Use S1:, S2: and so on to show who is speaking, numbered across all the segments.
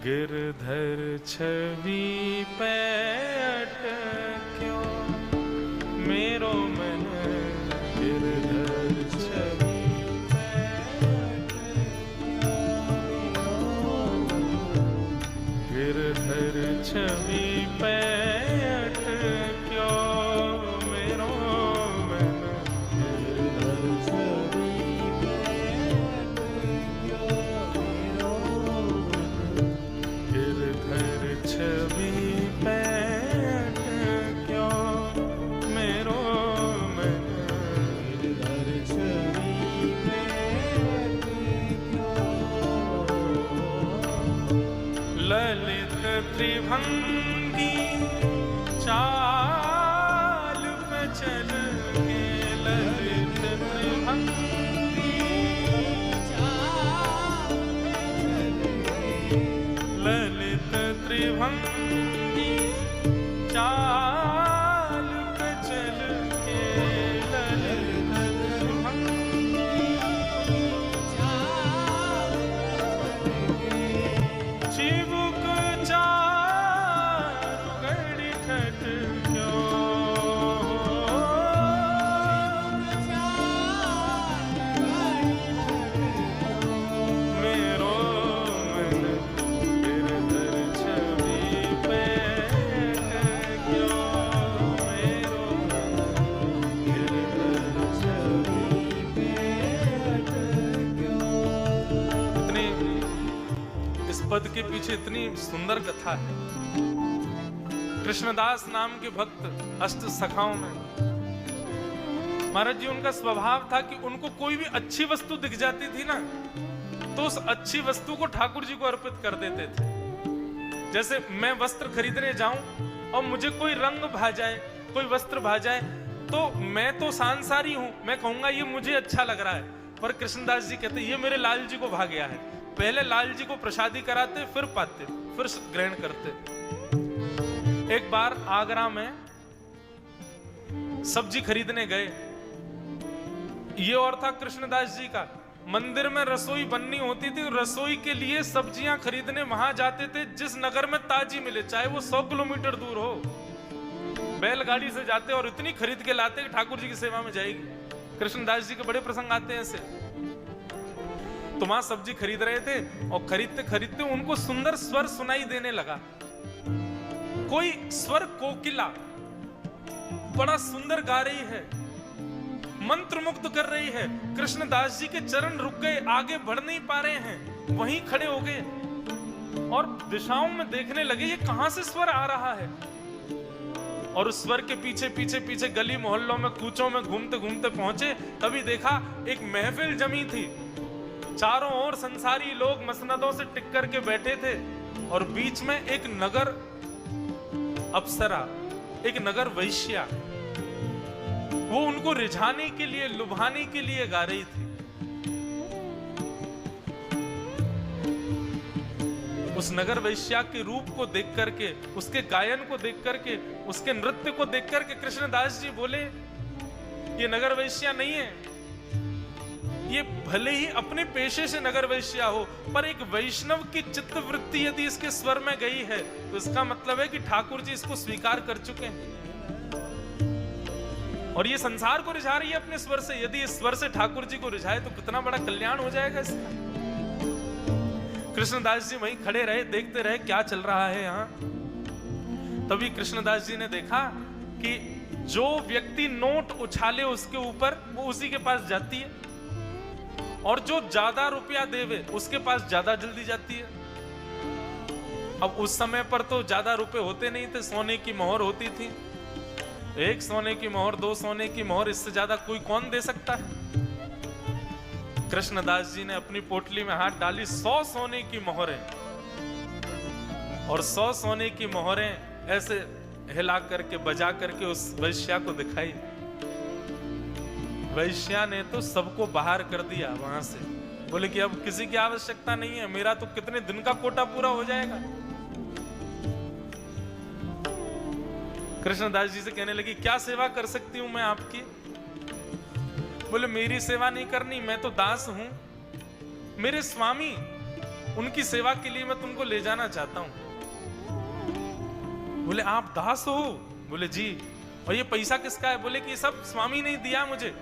S1: गिरधर छवि पे अटक्यो मेरो मन, गिरधर छवि पे अटक्यो, गिरधर छवि पे अटक्यो मेरो मन, गिरधर छवि पे अटक्यो मेरो मन, गिरधर छवि पे अटक्यो मेरो मन, गिरधर छवि पे अटक्यो। ललित त्रिभंगी चाल पे चल के, ललित त्रिभंगी चाल पे चल के, ललित त्रिभंगी चाल पे चल के, ललित त्रिभंगी चाल पे चल के, चिबुक चारु घड़ी ठठक्यो, मेरो मन, गिरधर छवि पे अटक्यो मेरो मन, गिरधर छवि पे अटक्यो। इतनी इस पद के पीछे इतनी सुंदर कथा है। कृष्णदास नाम के भक्त अष्ट सखाओं में महाराज जी, उनका स्वभाव था कि उनको कोई भी अच्छी वस्तु दिख जाती थी ना, तो उस अच्छी वस्तु को ठाकुर जी को अर्पित कर देते थे। जैसे मैं वस्त्र खरीदने जाऊं और मुझे कोई रंग भा जाए, कोई वस्त्र भा जाए, तो मैं तो सांसारी हूं, मैं कहूंगा ये मुझे अच्छा लग रहा है, पर कृष्णदास जी कहते ये मेरे लाल जी को भा गया है। पहले लाल जी को प्रसादी कराते, फिर पाते, फिर ग्रहण करते। एक बार आगरा में सब्जी खरीदने गए, ये और था कृष्णदास जी का। मंदिर में रसोई बननी होती थी, रसोई के लिए सब्जियां खरीदने वहां जाते थे जिस नगर में ताजी मिले, चाहे वो 100 किलोमीटर दूर हो। बैलगाड़ी से जाते और इतनी खरीद के लाते कि ठाकुर जी की सेवा में जाएगी। कृष्णदास जी के बड़े प्रसंग आते हैं ऐसे। तो वहां सब्जी खरीद रहे थे और खरीदते खरीदते उनको सुंदर स्वर सुनाई देने लगा। कोई स्वर कोकिला बड़ा सुंदर गा रही है, मंत्र मुग्ध कर रही है। कृष्णदास जी के चरण रुक गए, आगे बढ़ नहीं पा रहे हैं, वहीं खड़े हो गए और दिशाओं में देखने लगे ये कहां से स्वर आ रहा है। और उस स्वर के पीछे पीछे पीछे गली मोहल्लों में कूचों में घूमते घूमते पहुंचे, तभी देखा एक महफिल जमी थी। चारों ओर संसारी लोग मसनदों से टिक करके बैठे थे और बीच में एक नगर अप्सरा, एक नगर वैश्या, वो उनको रिझाने के लिए, लुभाने के लिए गा रही थी। उस नगर वैश्या के रूप को देख करके, उसके गायन को देख करके, उसके नृत्य को देख करके कृष्णदास जी बोले ये नगर वैश्या नहीं है, ये भले ही अपने पेशे से नगर वैश्या हो, पर एक वैष्णव की चित्त वृत्ति यदि इसके स्वर में गई है तो इसका मतलब है कि ठाकुर जी इसको स्वीकार कर चुके हैं और ये संसार को रिझा रही है अपने स्वर से। यदि इस स्वर से ठाकुर जी को रिझाए तो कितना बड़ा कल्याण हो जाएगा इसका। कृष्णदास जी वहीं खड़े रहे, देखते रहे क्या चल रहा है यहाँ। तभी कृष्णदास जी ने देखा कि जो व्यक्ति नोट उछाले उसके ऊपर, वो उसी के पास जाती है, और जो ज्यादा रुपया देवे उसके पास ज्यादा जल्दी जाती है। अब उस समय पर तो ज्यादा रुपए होते नहीं थे, सोने की मोहर होती थी। एक सोने की मोहर, 2 सोने की मोहर, इससे ज्यादा कोई कौन दे सकता है। कृष्णदास जी ने अपनी पोटली में हाथ डाली, 100 सोने की मोहरें, और 100 सोने की मोहरें ऐसे हिला करके, बजा करके उस वैश्या को दिखाई। वैश्या ने तो सबको बाहर कर दिया वहां से, बोले कि अब किसी की आवश्यकता नहीं है, मेरा तो कितने दिन का कोटा पूरा हो जाएगा। कृष्णदास जी से कहने लगी क्या सेवा कर सकती हूं मैं आपकी। बोले मेरी सेवा नहीं करनी, मैं तो दास हूं। मेरे स्वामी उनकी सेवा के लिए मैं तुमको ले जाना चाहता हूं। बोले आप दास हो? बोले जी। और ये पैसा किसका है? बोले कि सब स्वामी ने दिया मुझे,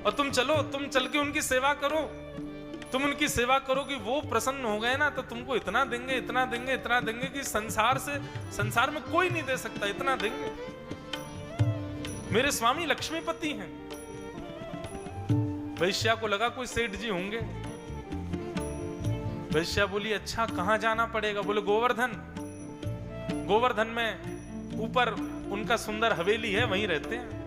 S1: और तुम चलो, तुम चल के उनकी सेवा करो, तुम उनकी सेवा करोगे, वो प्रसन्न हो गए ना तो तुमको इतना देंगे, इतना देंगे, इतना देंगे कि संसार में कोई नहीं दे सकता, इतना देंगे। मेरे स्वामी लक्ष्मीपति हैं। वैश्या को लगा कोई सेठ जी होंगे। वैश्या बोली अच्छा कहां जाना पड़ेगा? बोले गोवर्धन में ऊपर उनका सुंदर हवेली है, वहीं रहते हैं।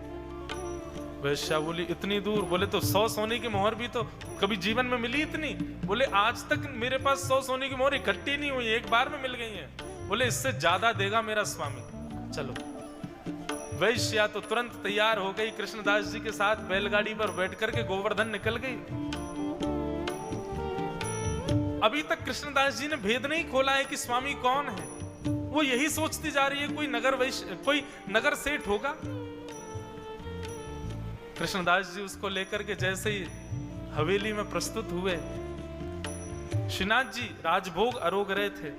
S1: वैश्या बोली इतनी दूर? बोले तो 100 सोने की मोहर भी तो कभी जीवन में मिली इतनी? बोले आज तक मेरे पास 100 सोने की मोहर इकट्ठी नहीं हुई, एक बार में मिल गई है। बोले इससे ज्यादा देगा मेरा स्वामी, चलो। वैश्या तो तुरंत तैयार हो गई, कृष्णदास जी के साथ बैलगाड़ी पर बैठ करके गोवर्धन निकल गई। अभी तक कृष्णदास जी ने भेद नहीं खोला है कि स्वामी कौन है। वो यही सोचती जा रही है कोई नगर सेठ होगा। कृष्णदास जी उसको लेकर के जैसे ही हवेली में प्रस्तुत हुए, श्रीनाथ जी राजभोग अरोग रहे थे,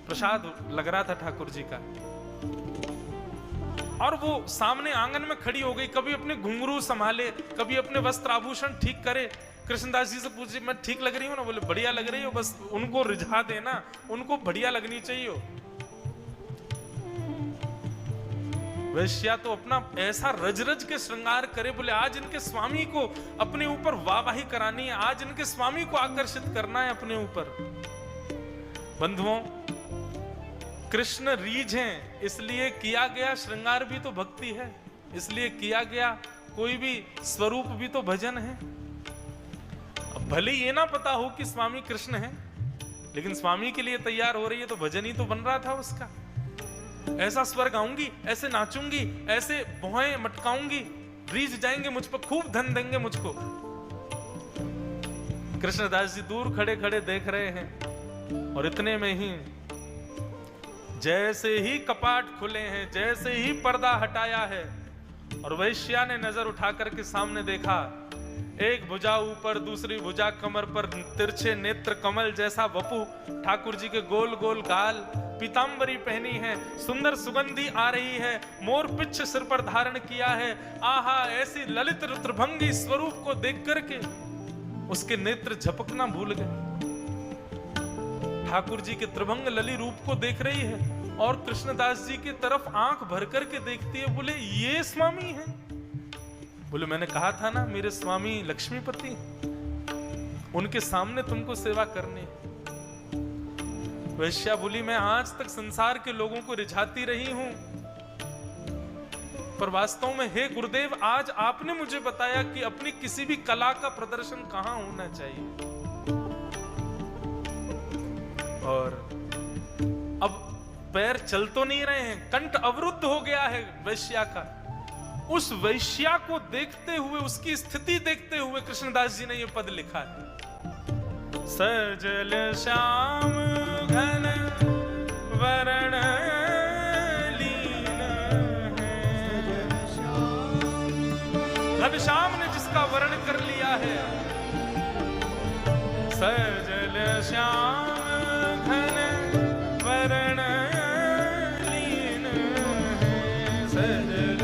S1: प्रसाद लग रहा था ठाकुर जी का, और वो सामने आंगन में खड़ी हो गई। कभी अपने घुंघरू संभाले, कभी अपने वस्त्र आभूषण ठीक करे। कृष्णदास जी से पूछे मैं ठीक लग रही हूँ ना? बोले बढ़िया लग रही हो, बस उनको रिझा देना, उनको बढ़िया लगनी चाहिए। वैश्या तो अपना ऐसा रज के श्रृंगार करे, बोले आज इनके स्वामी को अपने ऊपर वाहवाही करानी है, आज इनके स्वामी को आकर्षित करना है अपने ऊपर। बंधुओं, कृष्ण रीझ हैं, इसलिए किया गया श्रृंगार भी तो भक्ति है, इसलिए किया गया कोई भी स्वरूप भी तो भजन है। अब भले ये ना पता हो कि स्वामी कृष्ण है, लेकिन स्वामी के लिए तैयार हो रही है तो भजन ही तो बन रहा था उसका। ऐसा स्वर गाऊंगी, ऐसे नाचूंगी, ऐसे भौएं मटकाऊंगी, रीझ जाएंगे मुझ पर, खूब धन देंगे मुझको। कृष्णदास जी दूर खड़े खड़े देख रहे हैं, और इतने में ही जैसे ही कपाट खुले हैं, जैसे ही पर्दा हटाया है, और वैश्या ने नजर उठा करके सामने देखा, एक भुजा ऊपर, दूसरी भुजा कमर पर, तिरछे नेत्र कमल जैसा वपु, ठाकुर जी के गोल गोल गाल, पीतांबरी पहनी है, सुंदर सुगंधी आ रही है, मोर पिच्छ सिर पर धारण किया है। आहा, ऐसी ललित रुद्रभंगी स्वरूप को देख करके उसके नेत्र झपकना भूल गए। ठाकुर जी के त्रिभंग लली रूप को देख रही है, और कृष्णदास जी की तरफ आंख भर करके देखती है। बोले ये स्वामी है? बोले मैंने कहा था ना मेरे स्वामी लक्ष्मीपति, उनके सामने तुमको सेवा करनी है। वैश्या बोली मैं आज तक संसार के लोगों को रिझाती रही हूं, पर वास्तव में हे गुरुदेव, आज आपने मुझे बताया कि अपनी किसी भी कला का प्रदर्शन कहां होना चाहिए। और अब पैर चल तो नहीं रहे हैं, कंठ अवरुद्ध हो गया है वैश्या का। उस वैश्या को देखते हुए, उसकी स्थिति देखते हुए कृष्णदास जी ने यह पद लिखा है, सजल श्याम घन वरण लीन है। घनश्याम ने जिसका वर्ण कर लिया है, सजल श्याम घन वरण लीन है, सजल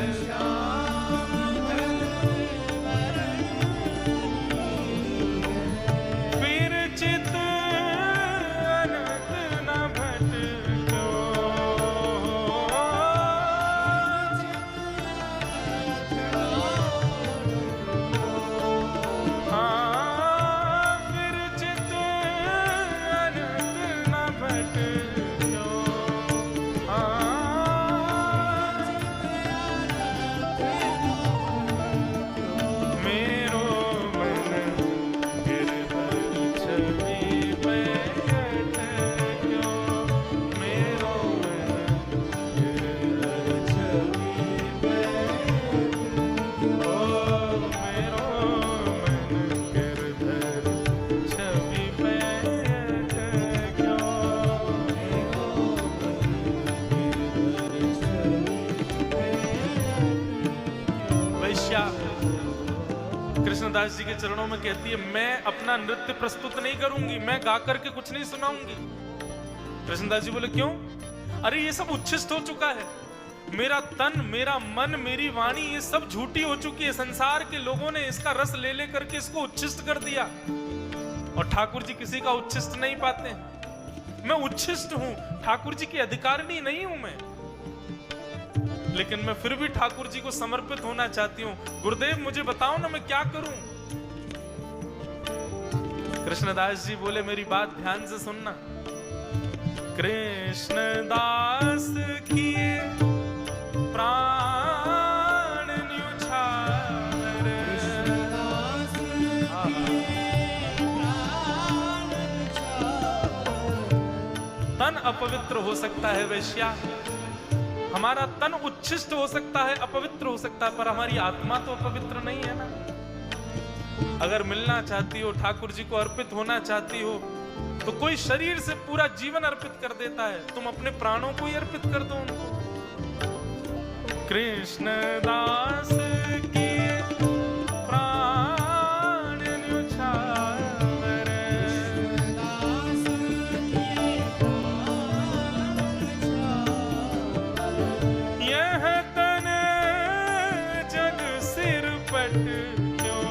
S1: कृष्णदास जी के चरणों में कहती है, मैं अपना नृत्य प्रस्तुत नहीं करूंगी, मैं गा करके कुछ नहीं सुनाऊंगी। कृष्णदास जी बोले क्यों? अरे ये सब उच्छिष्ट हो चुका है, मेरा तन, मेरा मन, मेरी वाणी ये सब झूठी हो चुकी है। संसार के लोगों ने इसका रस ले ले करके इसको उच्छिष्ट कर दिया, और ठाकुर जी किसी का उच्छिष्ट नहीं पाते। मैं उच्छिष्ट हूं, ठाकुर जी की अधिकारिणी नहीं हूं मैं, लेकिन मैं फिर भी ठाकुर जी को समर्पित होना चाहती हूं। गुरुदेव मुझे बताओ ना मैं क्या करूं? कृष्णदास जी बोले मेरी बात ध्यान से सुनना। कृष्णदास किए प्राण न्योछावर, तन अपवित्र हो सकता है वैश्या, हमारा तन उच्छिष्ट हो सकता है, अपवित्र हो सकता है, पर हमारी आत्मा तो अपवित्र नहीं है ना। अगर मिलना चाहती हो, ठाकुर जी को अर्पित होना चाहती हो, तो कोई शरीर से पूरा जीवन अर्पित कर देता है, तुम अपने प्राणों को ही अर्पित कर दो उनको। कृष्णदास की प्राण न्योछावर, यह तन जग सिर पट क्यों,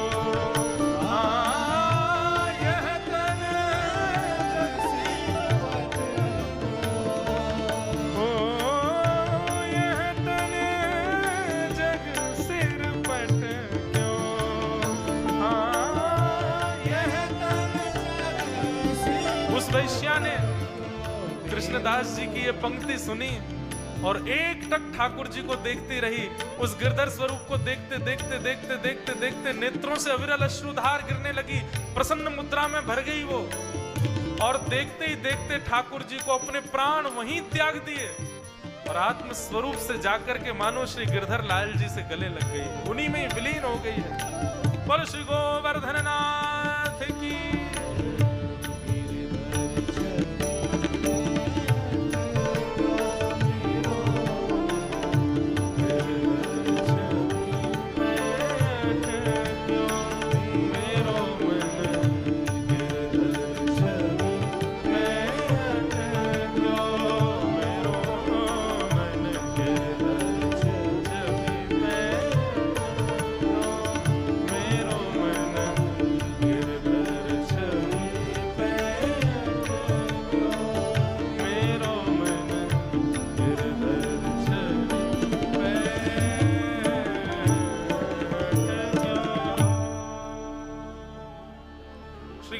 S1: यह तन जग सिर पट, हो यह तन जग सिर पट क्यों, यह तन जग सिर। उस वैश्या ने कृष्णदास जी की ये पंक्ति सुनी और एक टक ठाकुर जी को देखती रही। उस गिरधर स्वरूप को देखते देखते देखते देखते देखते नेत्रों से अविरल अश्रुधार गिरने लगी, प्रसन्न मुद्रा में भर गई वो, और देखते ही देखते ठाकुर जी को अपने प्राण वहीं त्याग दिए और आत्म स्वरूप से जाकर के मानो श्री गिरधर लाल जी से गले लग गई, उन्हीं में ही विलीन हो गई है। बोल श्री गोवर्धन नाथ की।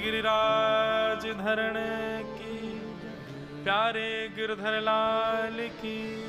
S1: गिरिराज धरण की, प्यारे गिरधर लाल की।